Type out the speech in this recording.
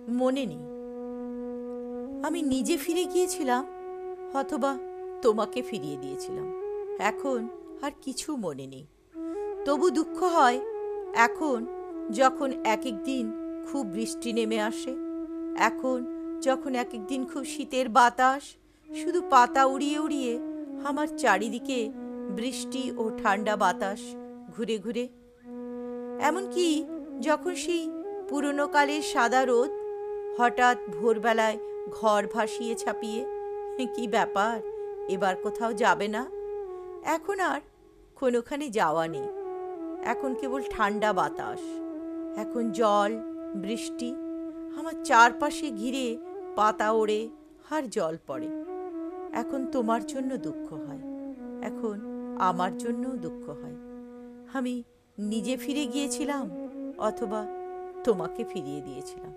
মনে নেই আমি নিজে ফিরে গিয়েছিলাম অথবা তোমাকে ফিরিয়ে দিয়েছিলাম। এখন আর কিছু মনে নেই। তবু দুঃখ হয় এখন, যখন এক এক দিন খুব বৃষ্টি নেমে আসে, এখন যখন এক এক দিন খুব শীতের বাতাস শুধু পাতা উড়িয়ে উড়িয়ে আমার চারিদিকে বৃষ্টি ও ঠান্ডা বাতাস ঘুরে ঘুরে। এমনকি যখন সেই পুরনো কালের সাদা রোদ হঠাৎ ভোরবেলায় ঘর ভাসিয়ে ছাপিয়ে, কি ব্যাপার, এবার কোথাও যাবে না? এখন আর কোনোখানে যাওয়া নেই। এখন কেবল ঠান্ডা বাতাস, এখন জল, বৃষ্টি আমার চারপাশে ঘিরে পাতা ওড়ে আর জল পড়ে। এখন তোমার জন্য দুঃখ হয়, এখন আমার জন্যও দুঃখ হয়। আমি নিজে ফিরে গিয়েছিলাম অথবা তোমাকে ফিরিয়ে দিয়েছিলাম।